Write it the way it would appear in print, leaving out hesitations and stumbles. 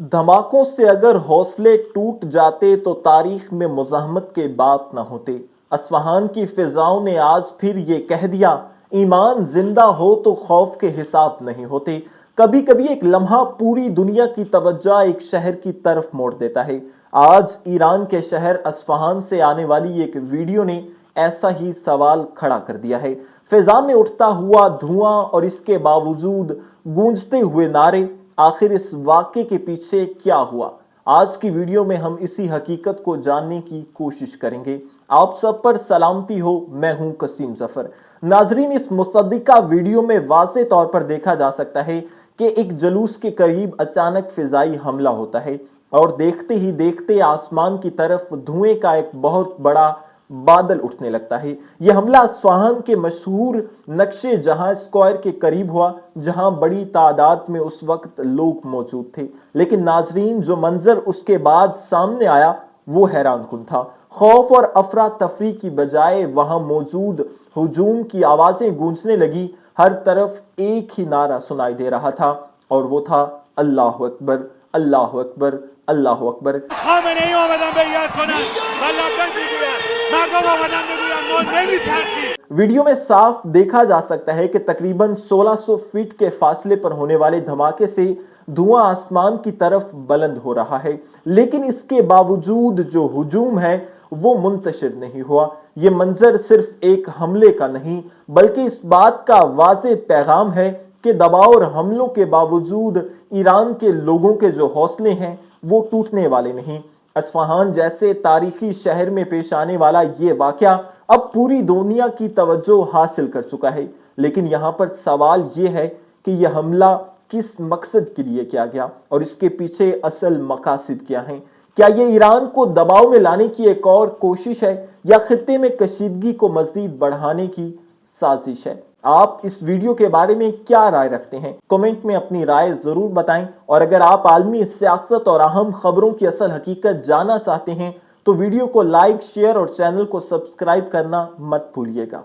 धमाकों से अगर हौसले टूट जाते तो तारीख में मुज़ाहमत के बात न होते। अस्फहान की फिजाओं ने आज फिर ये कह दिया, ईमान जिंदा हो तो खौफ के हिसाब नहीं होते। कभी कभी एक लम्हा पूरी दुनिया की तवज्जो एक शहर की तरफ मोड़ देता है। आज ईरान के शहर अस्फहान से आने वाली एक वीडियो ने ऐसा ही सवाल खड़ा कर दिया है। फिजा में उठता हुआ धुआं और इसके बावजूद गूंजते हुए नारे, आखिर इस वाक़े के पीछे क्या हुआ? आज की वीडियो में हम इसी हकीकत को जानने की कोशिश करेंगे। आप सब पर सलामती हो, मैं हूं कसीम जफर। नाजरीन, इस मुसद्दिका वीडियो में वाज़े तौर पर देखा जा सकता है कि एक जुलूस के करीब अचानक फिजाई हमला होता है और देखते ही देखते आसमान की तरफ धुएं का एक बहुत बड़ा बादल उठने लगता है। यह हमला अस्फहान के मशहूर नक्शे जहां स्क्वायर के करीब हुआ, जहां बड़ी तादाद में उस वक्त लोग मौजूद थे। लेकिन नाजरीन, जो मंजर उसके बाद सामने आया वो हैरान कुन था। खौफ और अफरा तफरी की बजाय वहां मौजूद हुजूम की आवाजें गूंजने लगी। हर तरफ एक ही नारा सुनाई दे रहा था और वो था, अल्लाह अकबर, अल्लाह अकबर, अल्लाह अकबर। वीडियो में साफ देखा जा सकता है कि तकरीबन 1600 फीट के फासले पर होने वाले धमाके से धुआं आसमान की तरफ बुलंद हो रहा है, लेकिन इसके बावजूद जो हुजूम है वो मुंतशिर नहीं हुआ। ये मंजर सिर्फ एक हमले का नहीं बल्कि इस बात का वाज़े पैगाम है कि दबाव और हमलों के बावजूद ईरान के लोगों के जो हौसले हैं वो टूटने वाले नहीं। अस्फहान जैसे तारीखी शहर में पेश आने वाला ये वाकया अब पूरी दुनिया की तवज्जो हासिल कर चुका है। लेकिन यहाँ पर सवाल ये है कि यह हमला किस मकसद के लिए किया गया और इसके पीछे असल मकासद क्या हैं? क्या ये ईरान को दबाव में लाने की एक और कोशिश है या खित्ते में कशीदगी को मजीद बढ़ाने की साजिश है? आप इस वीडियो के बारे में क्या राय रखते हैं? कमेंट में अपनी राय जरूर बताएं। और अगर आप आलमी सियासत और अहम खबरों की असल हकीकत जानना चाहते हैं तो वीडियो को लाइक, शेयर और चैनल को सब्सक्राइब करना मत भूलिएगा।